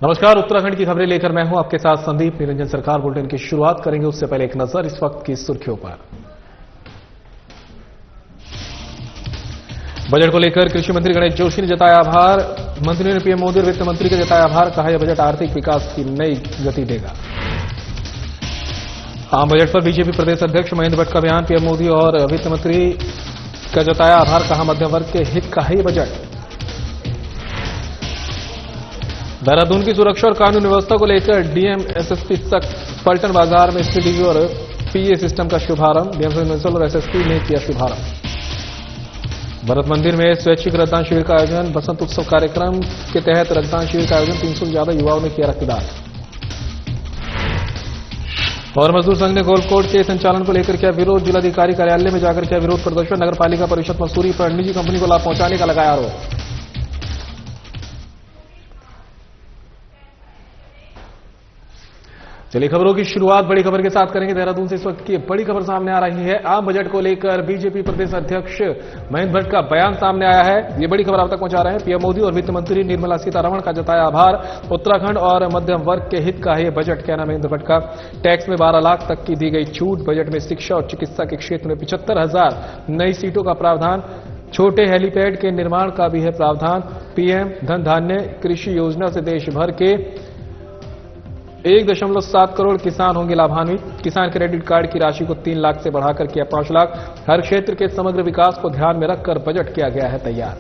नमस्कार, उत्तराखंड की खबरें लेकर मैं हूं आपके साथ संदीप निरंजन। सरकार बुलेटिन की शुरुआत करेंगे, उससे पहले एक नजर इस वक्त की सुर्खियों पर। बजट को लेकर कृषि मंत्री गणेश जोशी ने जताया आभार। मंत्री ने पीएम मोदी और वित्त मंत्री का जताया आभार। कहा यह बजट आर्थिक विकास की नई गति देगा। आम बजट पर बीजेपी प्रदेश अध्यक्ष महेंद्र भट्ट का बयान। पीएम मोदी और वित्त मंत्री का जताया आभार। कहा मध्यम वर्ग के हित का है बजट। देहरादून की सुरक्षा और कानून व्यवस्था को लेकर डीएम एसएसपी सख्त। पलटन बाजार में सीडीवी और पीए सिस्टम का शुभारंभ। डीएम म्यूनिसिपल और एसएसपी ने किया शुभारंभ। भरत मंदिर में स्वैच्छिक रक्तदान शिविर का आयोजन। बसंत उत्सव कार्यक्रम के तहत रक्तदान शिविर का आयोजन। 300 से ज्यादा युवाओं ने किया रक्तदान। और मजदूर संघ ने गोलकोट के संचालन को लेकर किया विरोध। जिलाधिकारी कार्यालय में जाकर किया विरोध प्रदर्शन। नगर पालिका परिषद मसूरी पर निजी कंपनी को लाभ पहुंचाने का लगाया आरोप। चलिए खबरों की शुरुआत बड़ी खबर के साथ करेंगे। देहरादून से इस वक्त की बड़ी खबर सामने आ रही है। आम बजट को लेकर बीजेपी प्रदेश अध्यक्ष महेंद्र भट्ट का बयान सामने आया है। ये बड़ी खबर आप तक पहुंचा रहे हैं। पीएम मोदी और वित्त मंत्री निर्मला सीतारमण का जताया आभार। उत्तराखंड और मध्यम वर्ग के हित का है बजट, कहना महेंद्र भट्ट का। टैक्स में 12 लाख तक की दी गई छूट। बजट में शिक्षा और चिकित्सा के क्षेत्र में 75,000 नई सीटों का प्रावधान। छोटे हेलीपैड के निर्माण का भी है प्रावधान। पीएम धन धान्य कृषि योजना से देश भर के 1.7 करोड़ किसान होंगे लाभान्वित। किसान क्रेडिट कार्ड की राशि को 3 लाख से बढ़ाकर किया 5 लाख। हर क्षेत्र के समग्र विकास को ध्यान में रखकर बजट किया गया है तैयार।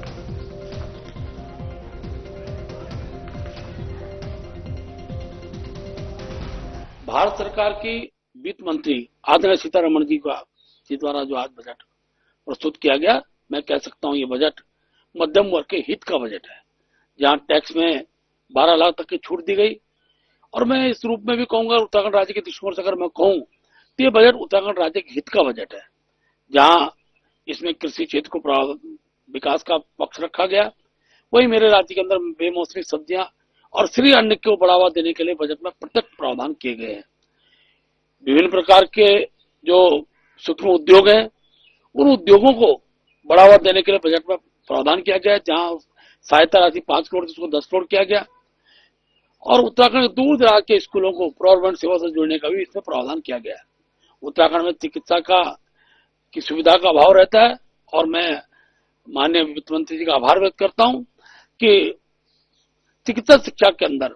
भारत सरकार की वित्त मंत्री आदरणीय सीतारमण जी द्वारा जो आज बजट प्रस्तुत किया गया, मैं कह सकता हूं ये बजट मध्यम वर्ग के हित का बजट है, जहां टैक्स में 12 लाख तक की छूट दी गई। और मैं इस रूप में भी कहूंगा, उत्तराखंड राज्य के दृष्टिकोण से अगर मैं कहूं तो ये बजट उत्तराखंड राज्य के हित का बजट है, जहां इसमें कृषि क्षेत्र को विकास का पक्ष रखा गया। वही मेरे राज्य के अंदर बेमौसमी सब्जियां और श्री अन्न को बढ़ावा देने के लिए बजट में प्रत्यक्ष प्रावधान किए गए हैं। विभिन्न प्रकार के जो सूक्ष्म उद्योग हैं, उन उद्योगों को बढ़ावा देने के लिए बजट में प्रावधान किया गया है, जहां सहायता राशि 5 करोड़ उसको 10 करोड़ किया गया। और उत्तराखंड के दूर दराज के स्कूलों को गवर्नमेंट सेवा से जोड़ने का भी इसमें प्रावधान किया गया है। उत्तराखंड में चिकित्सा की सुविधा का अभाव रहता है, और मैं माननीय वित्त मंत्री जी का आभार व्यक्त करता हूं कि चिकित्सा शिक्षा के अंदर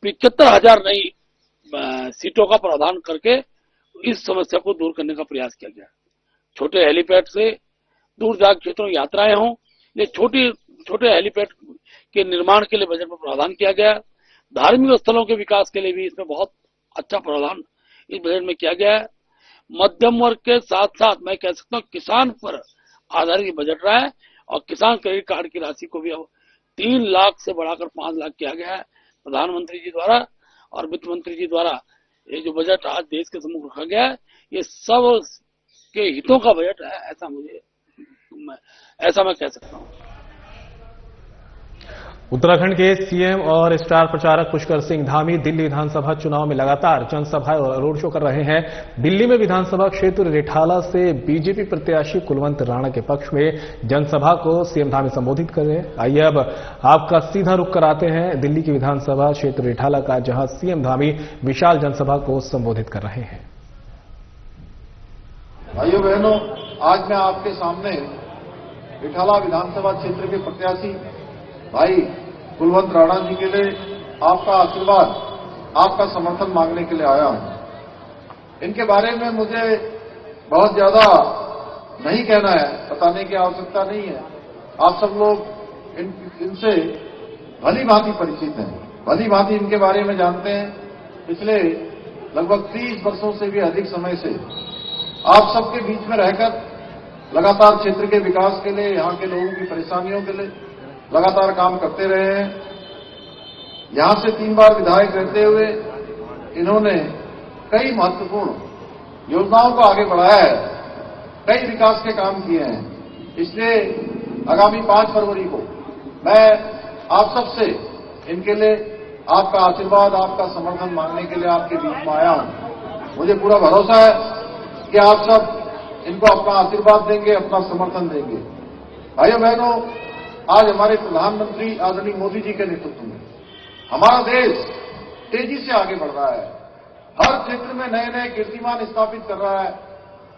75,000 नई सीटों का प्रावधान करके इस समस्या को दूर करने का प्रयास किया गया। छोटे हेलीपैड से दूर दराज क्षेत्रों में यात्राएं हों, ये छोटे हेलीपैड के निर्माण के लिए बजट में प्रावधान किया गया। धार्मिक स्थलों के विकास के लिए भी इसमें बहुत अच्छा प्रावधान इस बजट में किया गया है। मध्यम वर्ग के साथ साथ मैं कह सकता हूँ किसान पर आधारित बजट रहा है, और किसान क्रेडिट कार्ड की राशि को भी अब 3 लाख से बढ़ाकर 5 लाख किया गया है प्रधानमंत्री जी द्वारा और वित्त मंत्री जी द्वारा। ये जो बजट आज देश के सम्मुख रखा गया है, ये सब के हितों का बजट है, ऐसा मैं कह सकता हूँ। उत्तराखंड के सीएम और स्टार प्रचारक पुष्कर सिंह धामी दिल्ली विधानसभा चुनाव में लगातार जनसभाएं और रोड शो कर रहे हैं। दिल्ली में विधानसभा क्षेत्र रिठाला से बीजेपी प्रत्याशी कुलवंत राणा के पक्ष में जनसभा को सीएम धामी संबोधित कर रहे हैं। आइए अब आपका सीधा रुख कराते हैं दिल्ली की विधानसभा क्षेत्र रिठाला का, जहां सीएम धामी विशाल जनसभा को संबोधित कर रहे हैं। भाइयों बहनों, आज मैं आपके सामने रिठाला विधानसभा क्षेत्र के प्रत्याशी भाई कुलवंत राणा जी के लिए आपका आशीर्वाद, आपका समर्थन मांगने के लिए आया हूं। इनके बारे में मुझे बहुत ज्यादा नहीं कहना है, बताने की आवश्यकता नहीं है। आप सब लोग इनसे भली भांति परिचित हैं, भली भांति इनके बारे में जानते हैं। पिछले लगभग 30 वर्षों से भी अधिक समय से आप सबके बीच में रहकर लगातार क्षेत्र के विकास के लिए, यहां के लोगों की परेशानियों के लिए लगातार काम करते रहे हैं। यहां से 3 बार विधायक रहते हुए इन्होंने कई महत्वपूर्ण योजनाओं को आगे बढ़ाया है, कई विकास के काम किए हैं। इसलिए आगामी 5 फरवरी को मैं आप सबसे इनके लिए आपका आशीर्वाद, आपका समर्थन मांगने के लिए आपके बीच में आया हूं। मुझे पूरा भरोसा है कि आप सब इनको अपना आशीर्वाद देंगे, अपना समर्थन देंगे। भाइयों बहनों, आज हमारे प्रधानमंत्री आदरणीय मोदी जी के नेतृत्व में हमारा देश तेजी से आगे बढ़ रहा है, हर क्षेत्र में नए नए कीर्तिमान स्थापित कर रहा है,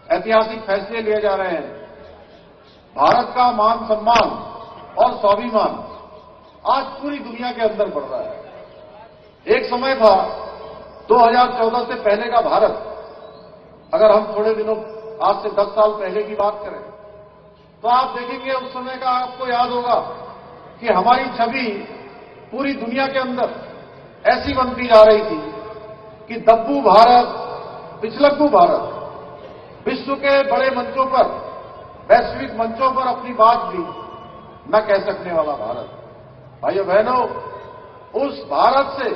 ऐतिहासिक फैसले लिए जा रहे हैं। भारत का मान सम्मान और स्वाभिमान आज पूरी दुनिया के अंदर बढ़ रहा है। एक समय था 2014 से पहले का भारत, अगर हम थोड़े दिनों आज से 10 साल पहले की बात करें तो आप देखेंगे उस समय का आपको याद होगा कि हमारी छवि पूरी दुनिया के अंदर ऐसी बनती जा रही थी कि दब्बू भारत, पिछलग्गू भारत, विश्व के बड़े मंचों पर, वैश्विक मंचों पर अपनी बात भी न कह सकने वाला भारत। भाइयों बहनों, उस भारत से,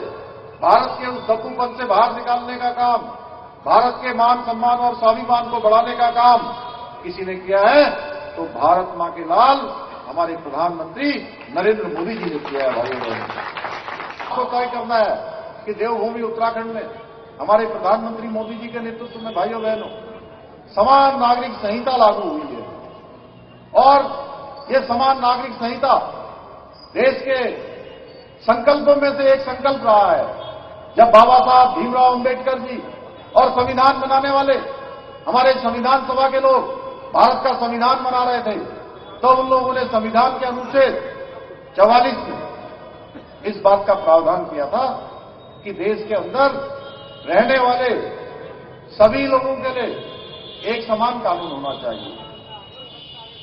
भारत के उस दब्बूपन से बाहर निकालने का काम, भारत के मान सम्मान और स्वाभिमान को बढ़ाने का काम किसी ने किया है तो भारत मां के लाल हमारे प्रधानमंत्री नरेंद्र मोदी जी ने किया है। भाइयों बहनों, आपको तय करना है कि देवभूमि उत्तराखंड में हमारे प्रधानमंत्री मोदी जी के नेतृत्व में, भाइयों बहनों, समान नागरिक संहिता लागू हुई है और ये समान नागरिक संहिता देश के संकल्पों में से एक संकल्प रहा है। जब बाबा साहब भीमराव अंबेडकर जी और संविधान बनाने वाले हमारे संविधान सभा के लोग भारत का संविधान बना रहे थे तो उन लोगों ने संविधान के अनुच्छेद 44 में इस बात का प्रावधान किया था कि देश के अंदर रहने वाले सभी लोगों के लिए एक समान कानून होना चाहिए।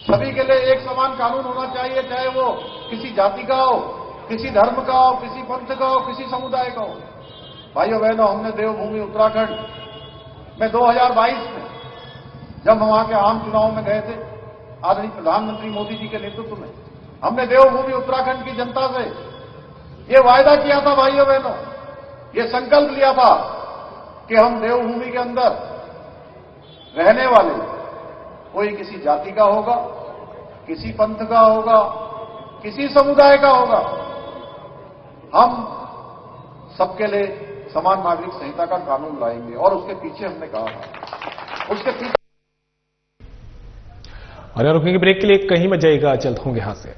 सभी के लिए एक समान कानून होना चाहिए, चाहे वो किसी जाति का हो, किसी धर्म का हो, किसी पंथ का हो, किसी समुदाय का हो। भाइयों बहनों, हमने देवभूमि उत्तराखंड में 2022 में जब हम वहां के आम चुनाव में गए थे, आदरणीय प्रधानमंत्री मोदी जी के नेतृत्व में, हमने देवभूमि उत्तराखंड की जनता से ये वायदा किया था, भाइयों बहनों, ये संकल्प लिया था कि हम देवभूमि के अंदर रहने वाले, कोई किसी जाति का होगा, किसी पंथ का होगा, किसी समुदाय का होगा, हम सबके लिए समान नागरिक संहिता का कानून लाएंगे। और उसके पीछे हमने कहा था, उसके पीछे और यहाँ रुकेंगे ब्रेक के लिए, कहीं मत जाइएगा, जल्द होंगे यहां से।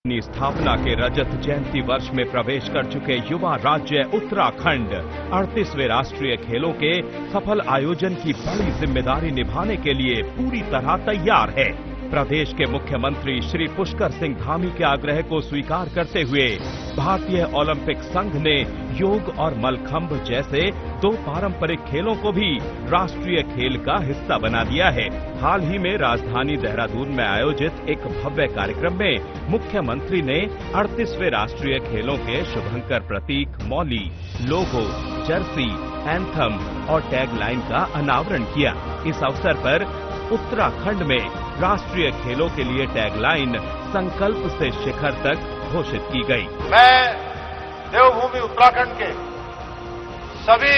अपनी स्थापना के रजत जयंती वर्ष में प्रवेश कर चुके युवा राज्य उत्तराखंड 38वें राष्ट्रीय खेलों के सफल आयोजन की बड़ी जिम्मेदारी निभाने के लिए पूरी तरह तैयार है। प्रदेश के मुख्यमंत्री श्री पुष्कर सिंह धामी के आग्रह को स्वीकार करते हुए भारतीय ओलंपिक संघ ने योग और मलखंभ जैसे 2 पारंपरिक खेलों को भी राष्ट्रीय खेल का हिस्सा बना दिया है। हाल ही में राजधानी देहरादून में आयोजित एक भव्य कार्यक्रम में मुख्यमंत्री ने 38वें राष्ट्रीय खेलों के शुभंकर प्रतीक, मौली, लोगो, जर्सी, एंथम और टैगलाइन का अनावरण किया। इस अवसर पर उत्तराखंड में राष्ट्रीय खेलों के लिए टैगलाइन संकल्प से शिखर तक घोषित की गई। मैं देवभूमि उत्तराखंड के सभी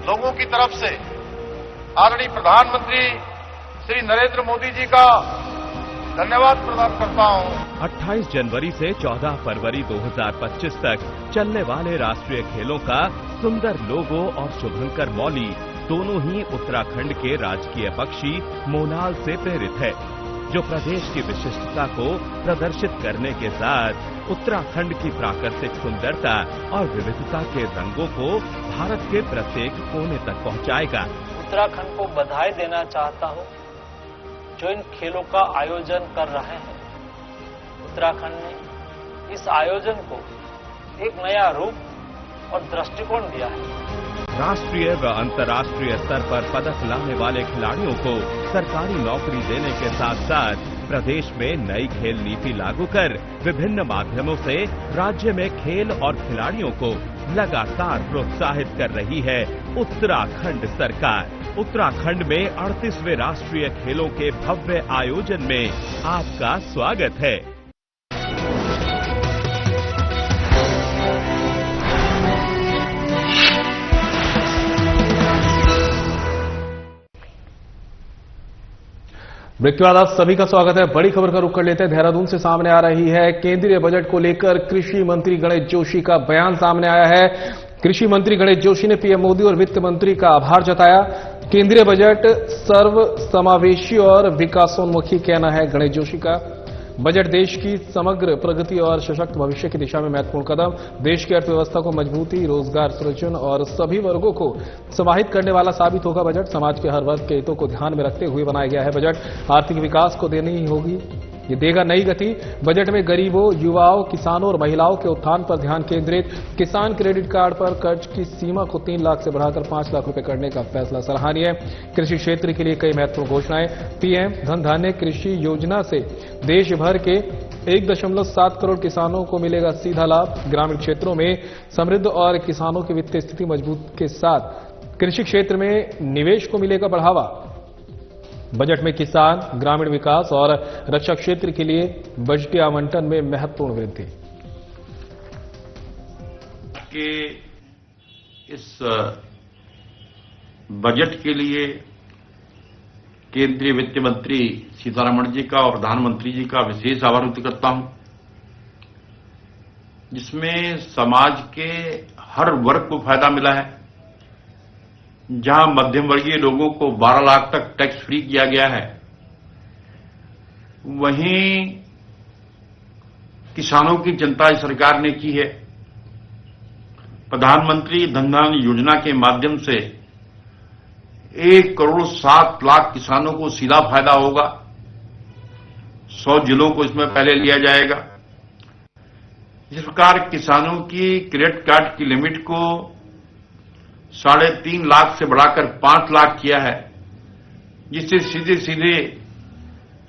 लोगों की तरफ से आदरणीय प्रधानमंत्री श्री नरेंद्र मोदी जी का धन्यवाद प्रदान करता हूं। 28 जनवरी से 14 फरवरी 2025 तक चलने वाले राष्ट्रीय खेलों का सुंदर लोगो और शुभंकर मौली दोनों ही उत्तराखंड के राजकीय पक्षी मोनाल से प्रेरित है, जो प्रदेश की विशिष्टता को प्रदर्शित करने के साथ उत्तराखंड की प्राकृतिक सुंदरता और विविधता के रंगों को भारत के प्रत्येक कोने तक पहुंचाएगा। उत्तराखंड को बधाई देना चाहता हूं जो इन खेलों का आयोजन कर रहे हैं। उत्तराखंड ने इस आयोजन को एक नया रूप और दृष्टिकोण दिया है। राष्ट्रीय व अंतर्राष्ट्रीय स्तर पर पदक लाने वाले खिलाड़ियों को सरकारी नौकरी देने के साथ साथ प्रदेश में नई खेल नीति लागू कर विभिन्न माध्यमों से राज्य में खेल और खिलाड़ियों को लगातार प्रोत्साहित कर रही है उत्तराखंड सरकार। उत्तराखंड में 38वें राष्ट्रीय खेलों के भव्य आयोजन में आपका स्वागत है। ब्रेक के बाद आप सभी का स्वागत है। बड़ी खबर का रुख कर लेते हैं। देहरादून से सामने आ रही है केंद्रीय बजट को लेकर कृषि मंत्री गणेश जोशी का बयान सामने आया है। कृषि मंत्री गणेश जोशी ने पीएम मोदी और वित्त मंत्री का आभार जताया। केंद्रीय बजट सर्व समावेशी और विकासोन्मुखी कहना है गणेश जोशी का। बजट देश की समग्र प्रगति और सशक्त भविष्य की दिशा में महत्वपूर्ण कदम। देश की अर्थव्यवस्था को मजबूती, रोजगार सृजन और सभी वर्गों को समाहित करने वाला साबित होगा बजट। समाज के हर वर्ग के हितों को ध्यान में रखते हुए बनाया गया है बजट। आर्थिक विकास को देनी ही होगी, ये देगा नई गति। बजट में गरीबों, युवाओं, किसानों और महिलाओं के उत्थान पर ध्यान केंद्रित। किसान क्रेडिट कार्ड पर कर्ज की सीमा को 3 लाख से बढ़ाकर 5 लाख रुपए करने का फैसला सराहनीय। कृषि क्षेत्र के लिए कई महत्वपूर्ण घोषणाएं। पीएम धन धान्य कृषि योजना से देश भर के 1.7 करोड़ किसानों को मिलेगा सीधा लाभ। ग्रामीण क्षेत्रों में समृद्ध और किसानों की वित्तीय स्थिति मजबूत के साथ कृषि क्षेत्र में निवेश को मिलेगा बढ़ावा। बजट में किसान, ग्रामीण विकास और रक्षा क्षेत्र के लिए बजटीय आवंटन में महत्वपूर्ण वृद्धि। कि इस बजट के लिए केंद्रीय वित्त मंत्री सीतारमण जी का और प्रधानमंत्री जी का विशेष आभार व्यक्त करता हूं, जिसमें समाज के हर वर्ग को फायदा मिला है। जहां मध्यम वर्गीय लोगों को 12 लाख तक टैक्स फ्री किया गया है, वहीं किसानों की चिंता सरकार ने की है। प्रधानमंत्री धन धान्य योजना के माध्यम से 1 करोड़ 7 लाख किसानों को सीधा फायदा होगा। 100 जिलों को इसमें पहले लिया जाएगा। इस प्रकार किसानों की क्रेडिट कार्ड की लिमिट को 3.5 लाख से बढ़ाकर 5 लाख किया है, जिससे सीधे सीधे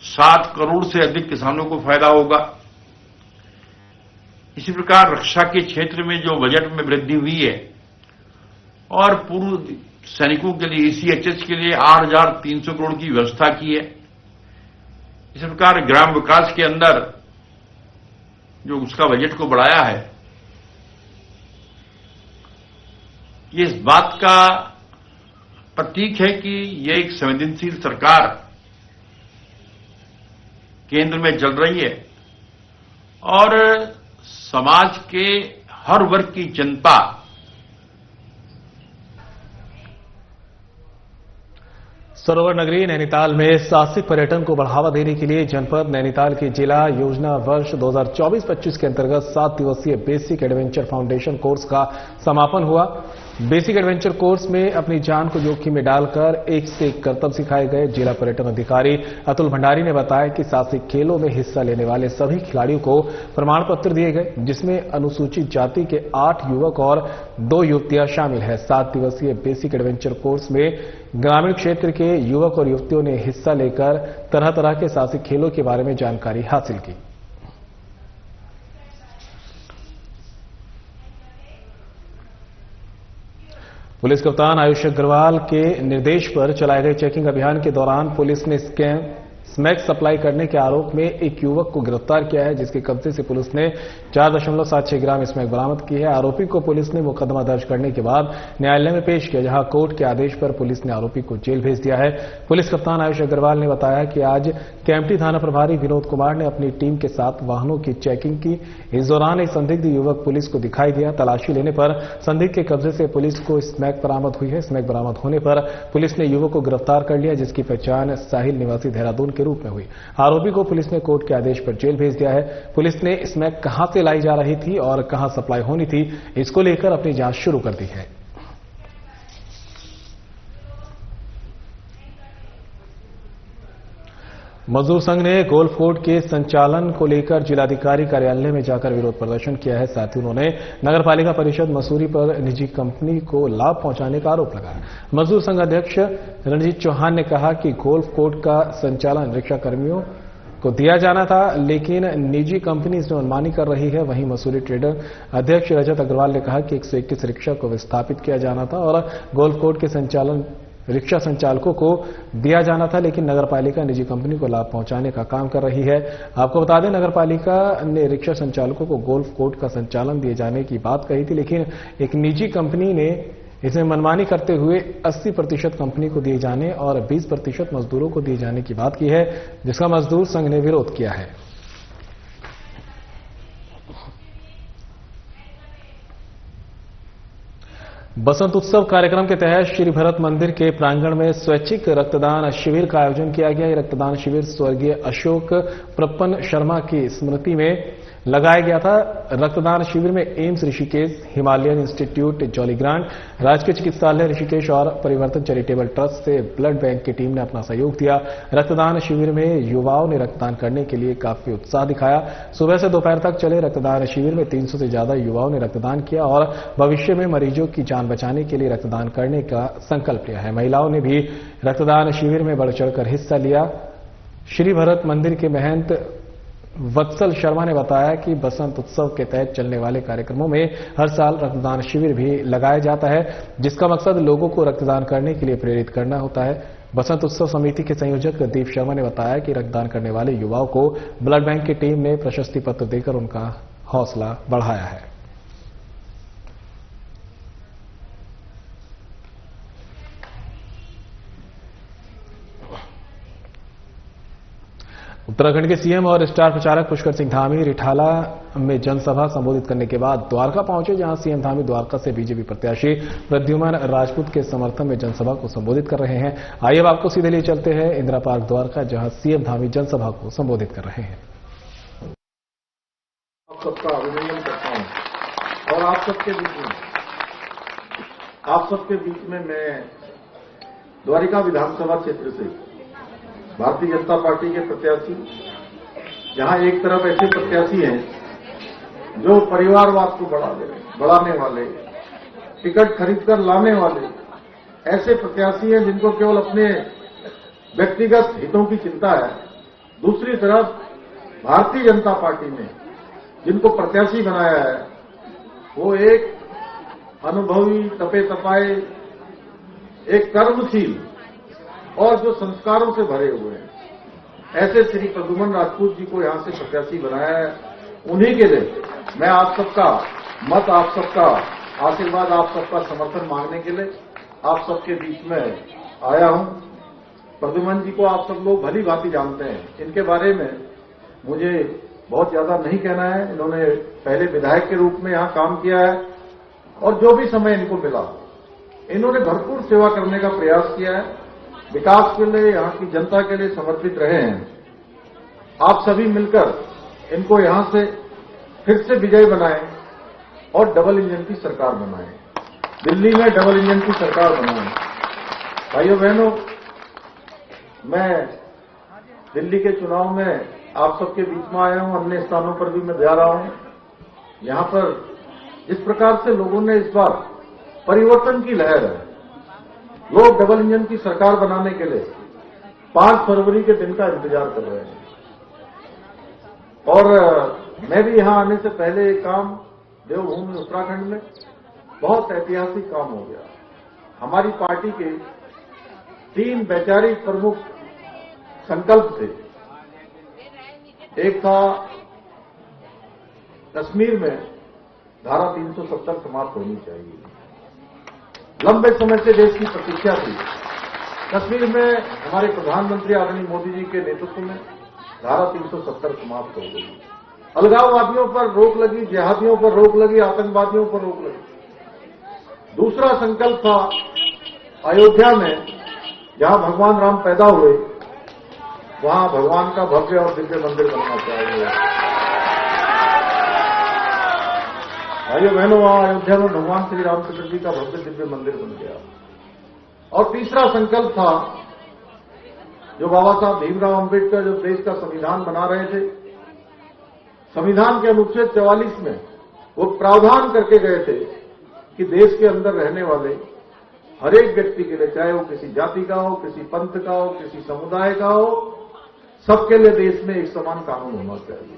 7 करोड़ से अधिक किसानों को फायदा होगा। इसी प्रकार रक्षा के क्षेत्र में जो बजट में वृद्धि हुई है और पूर्व सैनिकों के लिए ECHS के लिए 8,300 करोड़ की व्यवस्था की है। इसी प्रकार ग्राम विकास के अंदर जो उसका बजट को बढ़ाया है, ये इस बात का प्रतीक है कि यह एक संवेदनशील सरकार केंद्र में चल रही है और समाज के हर वर्ग की जनता सरोवर नगरी नैनीताल में साहसिक पर्यटन को बढ़ावा देने के लिए जनपद नैनीताल की जिला योजना वर्ष 2024-25 के अंतर्गत 7 दिवसीय बेसिक एडवेंचर फाउंडेशन कोर्स का समापन हुआ। बेसिक एडवेंचर कोर्स में अपनी जान को जोखिम में डालकर एक से एक करतब सिखाए गए। जिला पर्यटन अधिकारी अतुल भंडारी ने बताया कि साहसिक खेलों में हिस्सा लेने वाले सभी खिलाड़ियों को प्रमाण पत्र दिए गए, जिसमें अनुसूचित जाति के 8 युवक और 2 युवतियां शामिल है। 7 दिवसीय बेसिक एडवेंचर कोर्स में ग्रामीण क्षेत्र के युवक और युवतियों ने हिस्सा लेकर तरह तरह के साहसिक खेलों के बारे में जानकारी हासिल की। पुलिस कप्तान आयुष अग्रवाल के निर्देश पर चलाए गए चेकिंग अभियान के दौरान पुलिस ने स्मैक सप्लाई करने के आरोप में एक युवक को गिरफ्तार किया है, जिसके कब्जे से पुलिस ने 4.76 ग्राम स्मैक बरामद की है। आरोपी को पुलिस ने मुकदमा दर्ज करने के बाद न्यायालय में पेश किया, जहां कोर्ट के आदेश पर पुलिस ने आरोपी को जेल भेज दिया है। पुलिस कप्तान आयुष अग्रवाल ने बताया कि आज केम्प्टी थाना प्रभारी विनोद कुमार ने अपनी टीम के साथ वाहनों की चेकिंग की। इस दौरान एक संदिग्ध युवक पुलिस को दिखाई दिया। तलाशी लेने पर संदिग्ध के कब्जे से पुलिस को स्मैक बरामद हुई है। स्मैक बरामद होने पर पुलिस ने युवक को गिरफ्तार कर लिया, जिसकी पहचान साहिल निवासी देहरादून के रूप में हुई। आरोपी को पुलिस ने कोर्ट के आदेश पर जेल भेज दिया है। पुलिस ने स्मैक कहां से लाई जा रही थी और कहां सप्लाई होनी थी, इसको लेकर अपनी जांच शुरू कर दी है। मजदूर संघ ने गोल्फ कोर्ट के संचालन को लेकर जिलाधिकारी कार्यालय में जाकर विरोध प्रदर्शन किया है। साथ ही उन्होंने नगर पालिका परिषद मसूरी पर निजी कंपनी को लाभ पहुंचाने का आरोप लगाया। मजदूर संघ अध्यक्ष रणजीत चौहान ने कहा कि गोल्फ कोर्ट का संचालन रिक्शा कर्मियों को दिया जाना था, लेकिन निजी कंपनी इसमें मनमानी कर रही है। वहीं मसूरी ट्रेडर अध्यक्ष रजत अग्रवाल ने कहा कि 121 रिक्शा को विस्थापित किया जाना था और गोल्फ कोर्ट के संचालन रिक्शा संचालकों को दिया जाना था, लेकिन नगरपालिका निजी कंपनी को लाभ पहुंचाने का काम कर रही है। आपको बता दें, नगरपालिका ने रिक्शा संचालकों को गोल्फ कोर्ट का संचालन दिए जाने की बात कही थी, लेकिन एक निजी कंपनी ने इसमें मनमानी करते हुए 80% कंपनी को दिए जाने और 20% मजदूरों को दिए जाने की बात की है, जिसका मजदूर संघ ने विरोध किया है। बसंत उत्सव कार्यक्रम के तहत श्री भरत मंदिर के प्रांगण में स्वैच्छिक रक्तदान शिविर का आयोजन किया गया। ये रक्तदान शिविर स्वर्गीय अशोक प्रपन्न शर्मा की स्मृति में लगाया गया था। रक्तदान शिविर में एम्स ऋषिकेश, हिमालयन इंस्टीट्यूट जॉलीग्रांट, राजकीय चिकित्सालय ऋषिकेश और परिवर्तन चैरिटेबल ट्रस्ट से ब्लड बैंक की टीम ने अपना सहयोग दिया। रक्तदान शिविर में युवाओं ने रक्तदान करने के लिए काफी उत्साह दिखाया। सुबह से दोपहर तक चले रक्तदान शिविर में 300 से ज्यादा युवाओं ने रक्तदान किया और भविष्य में मरीजों की जान बचाने के लिए रक्तदान करने का संकल्प लिया है। महिलाओं ने भी रक्तदान शिविर में बढ़ चढ़कर हिस्सा लिया। श्री भरत मंदिर के महंत वत्सल शर्मा ने बताया कि बसंत उत्सव के तहत चलने वाले कार्यक्रमों में हर साल रक्तदान शिविर भी लगाया जाता है, जिसका मकसद लोगों को रक्तदान करने के लिए प्रेरित करना होता है। बसंत उत्सव समिति के संयोजक दीप शर्मा ने बताया कि रक्तदान करने वाले युवाओं को ब्लड बैंक की टीम ने प्रशस्ति पत्र देकर उनका हौसला बढ़ाया है। उत्तराखंड के सीएम और स्टार प्रचारक पुष्कर सिंह धामी रिठाला में जनसभा संबोधित करने के बाद द्वारका पहुंचे, जहां सीएम धामी द्वारका से बीजेपी प्रत्याशी प्रद्युमन राजपूत के समर्थन में जनसभा को संबोधित कर रहे हैं। आइए अब आपको सीधे लिए चलते हैं इंदिरा पार्क द्वारका, जहां सीएम धामी जनसभा को संबोधित कर रहे हैं। आप सबका अभिनंदन करता हूं और आप सबके बीच में मैं द्वारिका विधानसभा क्षेत्र से भारतीय जनता पार्टी के प्रत्याशी, जहां एक तरफ ऐसे प्रत्याशी हैं जो परिवारवाद को बढ़ाने वाले, टिकट खरीदकर लाने वाले ऐसे प्रत्याशी हैं जिनको केवल अपने व्यक्तिगत हितों की चिंता है। दूसरी तरफ भारतीय जनता पार्टी ने जिनको प्रत्याशी बनाया है वो एक अनुभवी, तपे तपाए, एक कर्मशील और जो संस्कारों से भरे हुए हैं ऐसे श्री प्रद्युमन राजपूत जी को यहां से प्रत्याशी बनाया है। उन्हीं के लिए मैं आप सबका मत, आप सबका आशीर्वाद, आप सबका समर्थन मांगने के लिए आप सबके बीच में आया हूं। प्रद्युमन जी को आप सब लोग भली भांति जानते हैं, इनके बारे में मुझे बहुत ज्यादा नहीं कहना है। इन्होंने पहले विधायक के रूप में यहां काम किया है और जो भी समय इनको मिला इन्होंने भरपूर सेवा करने का प्रयास किया है, विकास के लिए, यहां की जनता के लिए समर्पित रहे हैं। आप सभी मिलकर इनको यहां से फिर से विजय बनाएं और डबल इंजन की सरकार बनाएं, दिल्ली में डबल इंजन की सरकार बनाएं। भाइयों बहनों, मैं दिल्ली के चुनाव में आप सबके बीच में आया हूं, अन्य स्थानों पर भी मैं जा रहा हूं। यहां पर जिस प्रकार से लोगों ने इस बार परिवर्तन की लहर है, लोग डबल इंजन की सरकार बनाने के लिए 5 फरवरी के दिन का इंतजार कर रहे हैं। और मैं भी यहां आने से पहले एक काम देवभूमि उत्तराखंड में बहुत ऐतिहासिक काम हो गया। हमारी पार्टी के 3 वैचारिक प्रमुख संकल्प थे। एक था कश्मीर में धारा 370 समाप्त होनी चाहिए। लंबे समय से देश की प्रतीक्षा थी। कश्मीर में हमारे प्रधानमंत्री आदरणीय मोदी जी के नेतृत्व में धारा 370 समाप्त हो गई। अलगाववादियों पर रोक लगी, जिहादियों पर रोक लगी, आतंकवादियों पर रोक लगी। दूसरा संकल्प था अयोध्या में जहां भगवान राम पैदा हुए वहां भगवान का भव्य और दिव्य मंदिर बनना चाहिए। भाइयों बहनों, वहां अयोध्या में भगवान श्री रामचंद्र जी का भव्य दिव्य मंदिर बन गया। और तीसरा संकल्प था जो बाबा साहब भीमराव अंबेडकर जो देश का संविधान बना रहे थे, संविधान के अनुच्छेद 44 में वो प्रावधान करके गए थे कि देश के अंदर रहने वाले हर एक व्यक्ति के लिए, चाहे वो किसी जाति का हो, किसी पंथ का हो, किसी समुदाय का हो, सबके लिए देश में एक समान कानून होना चाहिए।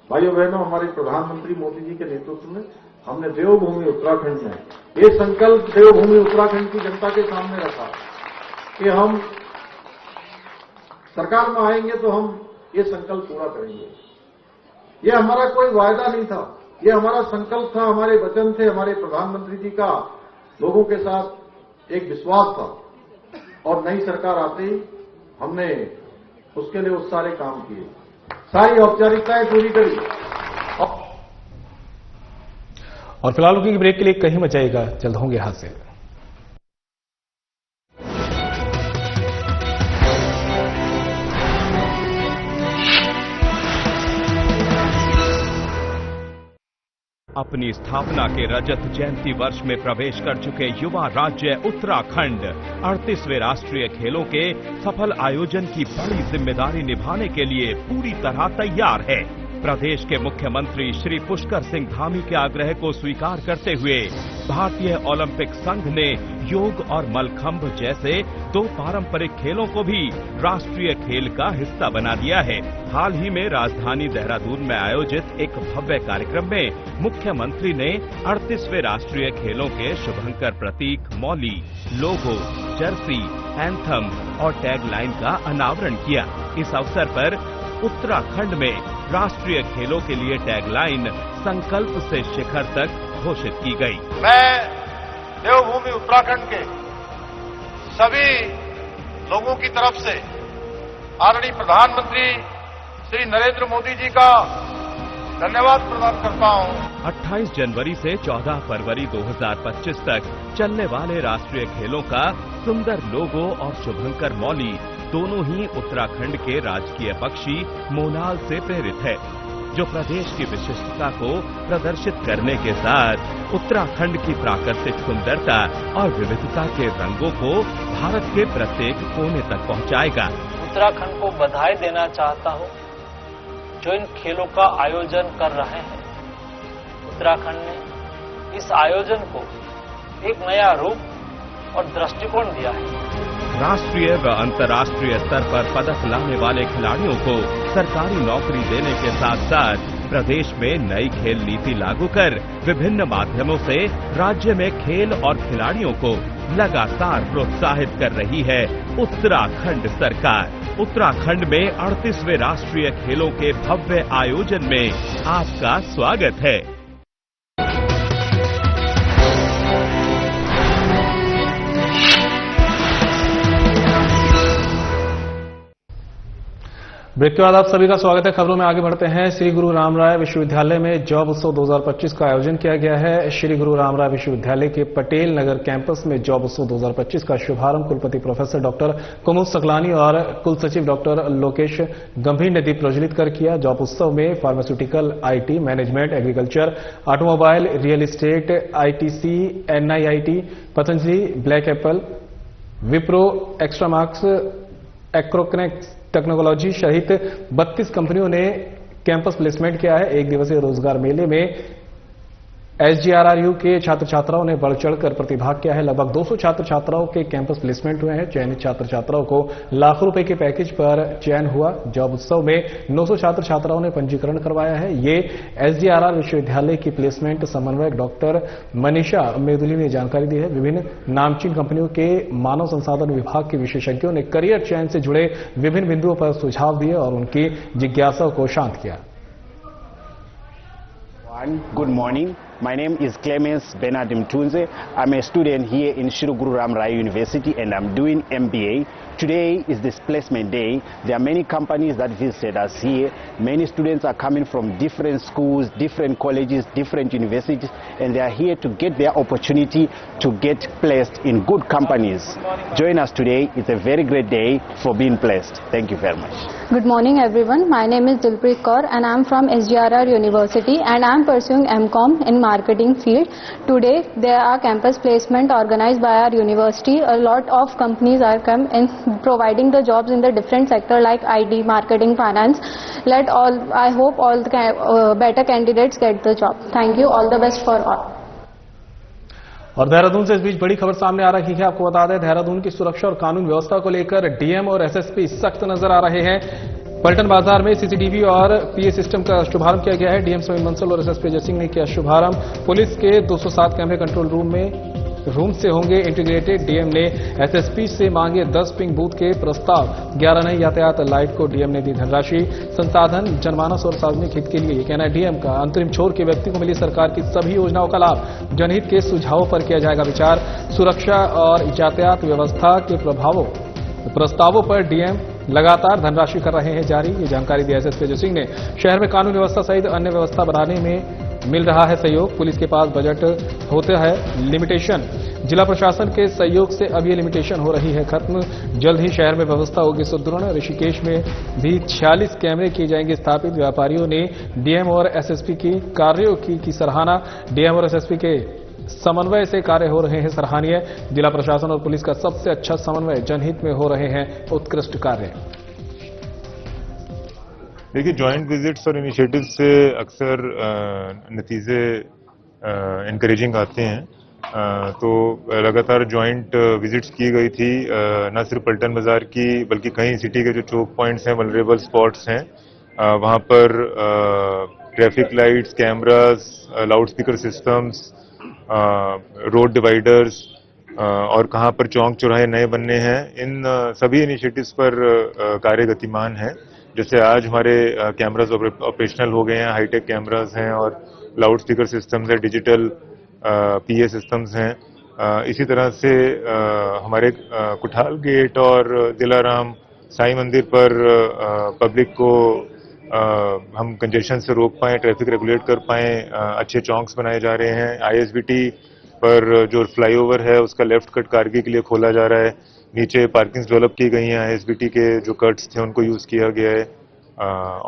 भाइयों बहनों, हमारे प्रधानमंत्री मोदी जी के नेतृत्व में हमने देवभूमि उत्तराखंड में ये संकल्प देवभूमि उत्तराखंड की जनता के सामने रखा कि हम सरकार में आएंगे तो हम ये संकल्प पूरा करेंगे। ये हमारा कोई वायदा नहीं था, ये हमारा संकल्प था, हमारे वचन थे, हमारे प्रधानमंत्री जी का लोगों के साथ एक विश्वास था। और नई सरकार आते ही हमने उसके लिए उस सारे काम किए, सारी औपचारिकताएं पूरी करी। और फिलहाल रुकेंगे ब्रेक के लिए, कहीं मत जाइएगा, जल्द होंगे हादसे। अपनी स्थापना के रजत जयंती वर्ष में प्रवेश कर चुके युवा राज्य उत्तराखंड 38वें राष्ट्रीय खेलों के सफल आयोजन की बड़ी जिम्मेदारी निभाने के लिए पूरी तरह तैयार है। प्रदेश के मुख्यमंत्री श्री पुष्कर सिंह धामी के आग्रह को स्वीकार करते हुए भारतीय ओलंपिक संघ ने योग और मलखंभ जैसे 2 पारंपरिक खेलों को भी राष्ट्रीय खेल का हिस्सा बना दिया है। हाल ही में राजधानी देहरादून में आयोजित एक भव्य कार्यक्रम में मुख्यमंत्री ने 38वें राष्ट्रीय खेलों के शुभंकर प्रतीक, मौली, लोगो, जर्सी, एंथम और टैगलाइन का अनावरण किया। इस अवसर पर उत्तराखंड में राष्ट्रीय खेलों के लिए टैगलाइन संकल्प से शिखर तक घोषित की गई। मैं देवभूमि उत्तराखंड के सभी लोगों की तरफ से आदरणीय प्रधानमंत्री श्री नरेंद्र मोदी जी का धन्यवाद प्रदान करता हूं। 28 जनवरी से 14 फरवरी 2025 तक चलने वाले राष्ट्रीय खेलों का सुंदर लोगो और शुभंकर मौली दोनों ही उत्तराखंड के राजकीय पक्षी मोनाल से प्रेरित है, जो प्रदेश की विशिष्टता को प्रदर्शित करने के साथ उत्तराखंड की प्राकृतिक सुंदरता और विविधता के रंगों को भारत के प्रत्येक कोने तक पहुंचाएगा। उत्तराखंड को बधाई देना चाहता हूं जो इन खेलों का आयोजन कर रहे हैं। उत्तराखंड ने इस आयोजन को एक नया रूप और दृष्टिकोण दिया है। राष्ट्रीय व अंतर्राष्ट्रीय स्तर पर पदक लाने वाले खिलाड़ियों को सरकारी नौकरी देने के साथ साथ प्रदेश में नई खेल नीति लागू कर विभिन्न माध्यमों से राज्य में खेल और खिलाड़ियों को लगातार प्रोत्साहित कर रही है उत्तराखंड सरकार। उत्तराखंड में 38वें राष्ट्रीय खेलों के भव्य आयोजन में आपका स्वागत है। ब्रेक के बाद आप सभी का स्वागत है। खबरों में आगे बढ़ते हैं। श्री गुरु रामराय विश्वविद्यालय में जॉब उत्सव 2025 का आयोजन किया गया है। श्री गुरु रामराय विश्वविद्यालय के पटेल नगर कैंपस में जॉब उत्सव 2025 का शुभारंभ कुलपति प्रोफेसर डॉक्टर कुमुद सकलानी और कुल सचिव डॉक्टर लोकेश गंभीर ने दीप प्रज्वलित कर किया। जॉब उत्सव में pharmaceutical, IT, management, agriculture, automobile, real estate, ITC, NIIT, Patanjali, Black Apple, Wipro, Extramarks, एक्रोकनेक्स टेक्नोलॉजी सहित 32 कंपनियों ने कैंपस प्लेसमेंट किया है। एक दिवसीय रोजगार मेले में एसजीआरआरयू के छात्र छात्राओं ने बढ़ चढ़कर प्रतिभाग किया है। लगभग 200 छात्र छात्राओं के कैंपस प्लेसमेंट हुए हैं। चयनित छात्र छात्राओं को लाखों रुपए के पैकेज पर चयन हुआ। जॉब उत्सव में 900 छात्र छात्राओं ने पंजीकरण करवाया है। ये एसजीआरआर विश्वविद्यालय की प्लेसमेंट समन्वयक डॉक्टर मनीषा मेदुली ने जानकारी दी है। विभिन्न नामचीन कंपनियों के मानव संसाधन विभाग के विशेषज्ञों ने करियर चयन से जुड़े विभिन्न बिंदुओं पर सुझाव दिए और उनकी जिज्ञासा को शांत किया। Good morning. My name is Clemens Bernard Mtunze. I'm a student here in Shri Guru Ram Rai University and I'm doing MBA. Today is this placement day. There are many companies that visited us here. Many students are coming from different schools, different colleges, different universities, and they are here to get their opportunity to get placed in good companies. Join us today. It's a very great day for being placed. Thank you very much. Good morning everyone. My name is Dilpreet Kaur and I am from SGRR University and I am pursuing MCOM in marketing field. Today there are campus placement organized by our university. A lot of companies are come in providing the jobs in the different sector like IT, marketing, finance. I hope all the better candidates get the job. Thank you. All the best for all. और देहरादून से इस बीच बड़ी खबर सामने आ रही है। आपको बता दें, देहरादून की सुरक्षा और कानून व्यवस्था को लेकर डीएम और एसएसपी सख्त नजर आ रहे हैं। पलटन बाजार में सीसीटीवी और पीए सिस्टम का शुभारंभ किया गया है। डीएम समीर बंसल और एसएसपी अजय सिंह ने किया शुभारंभ। पुलिस के 207 कैमरे कंट्रोल रूम से होंगे इंटीग्रेटेड। डीएम ने एसएसपी से मांगे 10 पिंक बूथ के प्रस्ताव। 11 नई यातायात लाइट को डीएम ने दी धनराशि। संसाधन, जनमानस और सार्वजनिक हित के लिए, ये कहना है डीएम का। अंतरिम छोर के व्यक्ति को मिली सरकार की सभी योजनाओं का लाभ। जनहित के सुझावों पर किया जाएगा विचार। सुरक्षा और यातायात व्यवस्था के प्रस्तावों पर डीएम लगातार धनराशि कर रहे हैं जारी। ये जानकारी दी एसएसपी अजय सिंह ने। शहर में कानून व्यवस्था सहित अन्य व्यवस्था बनाने में मिल रहा है सहयोग। पुलिस के पास बजट होता है लिमिटेशन। जिला प्रशासन के सहयोग से अब ये लिमिटेशन हो रही है खत्म। जल्द ही शहर में व्यवस्था होगी सुदृढ़। ऋषिकेश में भी 46 कैमरे किए जाएंगे स्थापित। व्यापारियों ने डीएम और एसएसपी की कार्यों की सराहना। डीएम और एसएसपी के समन्वय से कार्य हो रहे हैं सराहनीय। जिला प्रशासन और पुलिस का सबसे अच्छा समन्वय, जनहित में हो रहे हैं उत्कृष्ट कार्य। देखिए, जॉइंट विजिट्स और इनिशिएटिव से अक्सर नतीजे एनकरेजिंग आते हैं। तो लगातार जॉइंट विजिट्स की गई थी, न सिर्फ पलटन बाजार की बल्कि कई सिटी के जो चौक पॉइंट्स हैं, वल्नरेबल स्पॉट्स हैं, वहां पर traffic lights, cameras, loud speaker systems, road dividers और कहां पर चौक चौराहे नए बनने हैं, इन सभी इनिशिएटिव्स पर कार्य गतिमान है। जैसे आज हमारे कैमरास ऑपरेशनल हो गए हैं, हाईटेक कैमरास हैं और लाउड स्पीकर सिस्टम्स है, डिजिटल पीए सिस्टम्स हैं। इसी तरह से हमारे कुठाल गेट और दिलाराम साईं मंदिर पर पब्लिक को हम कंजेशन से रोक पाएं, ट्रैफिक रेगुलेट कर पाएं, अच्छे चौंक्स बनाए जा रहे हैं। आईएसबीटी पर जो फ्लाईओवर है उसका लेफ्ट कट कारगी के लिए खोला जा रहा है। नीचे पार्किंग्स डेवलप की गई हैं, आईएसबीटी के जो कट्स थे उनको यूज किया गया है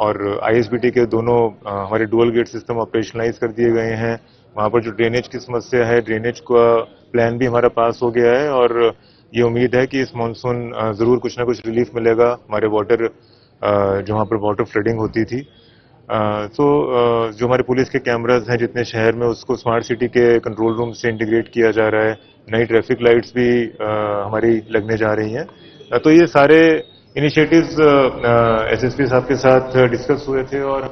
और आईएसबीटी के दोनों हमारे डुअल गेट सिस्टम ऑपरेशनलाइज कर दिए गए हैं। वहां पर जो ड्रेनेज की समस्या है, ड्रेनेज का प्लान भी हमारा पास हो गया है और ये उम्मीद है कि इस मानसून जरूर कुछ ना कुछ रिलीफ मिलेगा हमारे वाटर, जो वहाँ पर वाटर फ्लडिंग होती थी। तो जो हमारे पुलिस के कैमरास हैं जितने शहर में, उसको स्मार्ट सिटी के कंट्रोल रूम से इंटीग्रेट किया जा रहा है। नई ट्रैफिक लाइट्स भी हमारी लगने जा रही हैं। तो ये सारे इनिशिएटिव्स एसएसपी साहब के साथ डिस्कस हुए थे और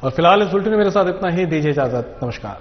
फिलहाल इस बुलेटिन में मेरे साथ इतना ही। दीजिए इजाजत। नमस्कार।